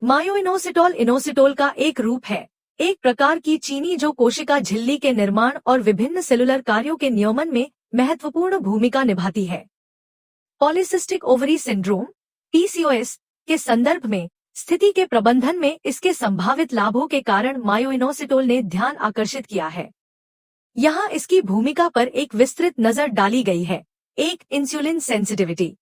मायोइनोसिटोल inositol का एक रूप है, एक प्रकार की चीनी जो कोशिका झिल्ली के निर्माण और विभिन्न सेलुलर कार्यों के नियमन में महत्वपूर्ण भूमिका निभाती है। पॉलीसिस्टिक ओवरी सिंड्रोम (पीसीओएस) के संदर्भ में स्थिति के प्रबंधन में इसके संभावित लाभों के कारण मायोइनोसिटोल ने ध्यान आकर्षित किया है। यहाँ इसकी भूमिका पर एक विस्तृत नजर डाली गई है। एक, इंसुलिन सेंसिटिविटी।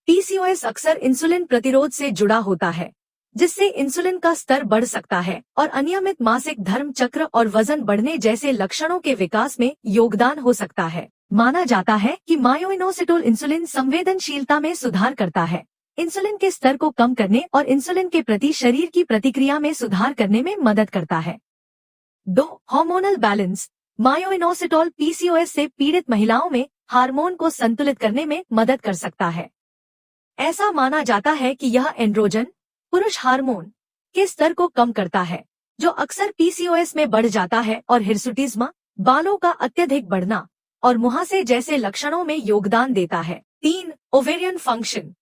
पीसीओएस अक्सर इंसुलिन प्रतिरोध से जुड़ा होता है, जिससे इंसुलिन का स्तर बढ़ सकता है और अनियमित मासिक धर्म चक्र और वजन बढ़ने जैसे लक्षणों के विकास में योगदान हो सकता है। माना जाता है कि मायोइनोसिटोल इंसुलिन संवेदनशीलता में सुधार करता है, इंसुलिन के स्तर को कम करने और इंसुलिन के प्रति शरीर की प्रतिक्रिया में सुधार करने में मदद करता है। 2, हार्मोनल बैलेंस। मायोइनोसिटोल पीसीओएस से पीड़ित महिलाओं में हार्मोन को संतुलित करने में मदद कर सकता है। ऐसा माना जाता है कि यह एंड्रोजन, पुरुष हार्मोन, के स्तर को कम करता है, जो अक्सर पीसीओएस में बढ़ जाता है और हिर्सुटिज्म, बालों का अत्यधिक बढ़ना और मुहासे जैसे लक्षणों में योगदान देता है। 3, ओवेरियन फंक्शन।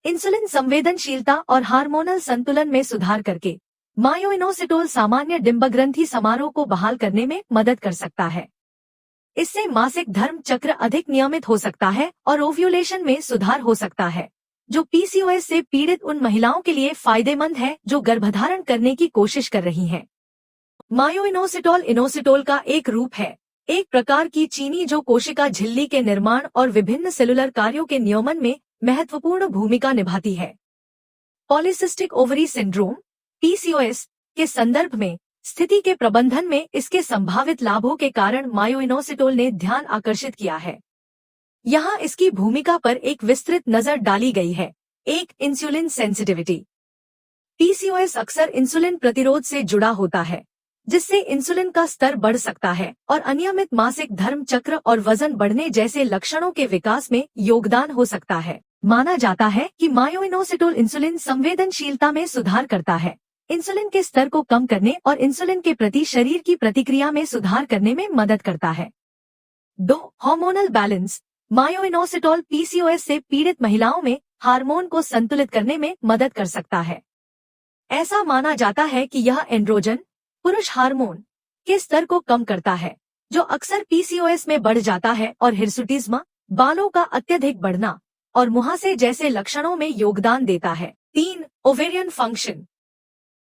इंसुलिन संवेदनशीलता और हार्मोनल संतुलन में सुधार करके मायोइनोसिटोल सामान्य डिंबग्रंथि समारोह को बहाल करने में मदद कर सकता है। इससे मासिक धर्म चक्र अधिक नियमित हो सकता है और ओव्यूलेशन में सुधार हो सकता है, जो पीसीओएस से पीड़ित उन महिलाओं के लिए फायदेमंद है जो गर्भधारण करने की कोशिश कर रही हैं। मायोइनोसिटोल इनोसिटोल का एक रूप है, एक प्रकार की चीनी जो कोशिका झिल्ली के निर्माण और विभिन्न सेलुलर कार्यों के नियमन में महत्वपूर्ण भूमिका निभाती है। पॉलीसिस्टिक ओवरी सिंड्रोम (पीसीओएस) के संदर्भ में स्थिति के प्रबंधन में इसके संभावित लाभों के कारण मायोइनोसिटोल ने ध्यान आकर्षित किया है। यहाँ इसकी भूमिका पर एक विस्तृत नजर डाली गई है। 1, इंसुलिन सेंसिटिविटी। पीसीओएस अक्सर इंसुलिन प्रतिरोध से जुड़ा होता है, जिससे इंसुलिन का स्तर बढ़ सकता है और अनियमित मासिक धर्म चक्र और वजन बढ़ने जैसे लक्षणों के विकास में योगदान हो सकता है। माना जाता है कि मायोइनोसिटोल इंसुलिन संवेदनशीलता में सुधार करता है, इंसुलिन के स्तर को कम करने और इंसुलिन के प्रति शरीर की प्रतिक्रिया में सुधार करने में मदद करता है। 2, हार्मोनल बैलेंस। मायोइनोसिटोल पीसीओएस से पीड़ित महिलाओं में हार्मोन को संतुलित करने में मदद कर सकता है। ऐसा माना जाता है कि यह एंड्रोजन, पुरुष हार्मोन, के स्तर को कम करता है, जो अक्सर पीसीओएस में बढ़ जाता है और हिर्सुटिज्म, बालों का अत्यधिक बढ़ना और मुहासे जैसे लक्षणों में योगदान देता है। 3, ओवेरियन फंक्शन।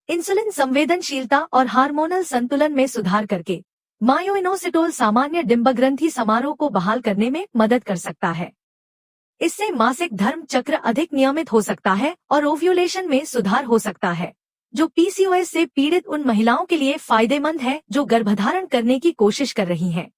इंसुलिन संवेदनशीलता और हार्मोनल संतुलन में सुधार करके मायोइनोसिटोल सामान्य डिंबग्रंथि समारोह को बहाल करने में मदद कर सकता है। इससे मासिक धर्म चक्र अधिक नियमित हो सकता है और ओव्यूलेशन में सुधार हो सकता है, जो पीसीओएस से पीड़ित उन महिलाओं के लिए फायदेमंद है जो गर्भधारण करने की कोशिश कर रही हैं।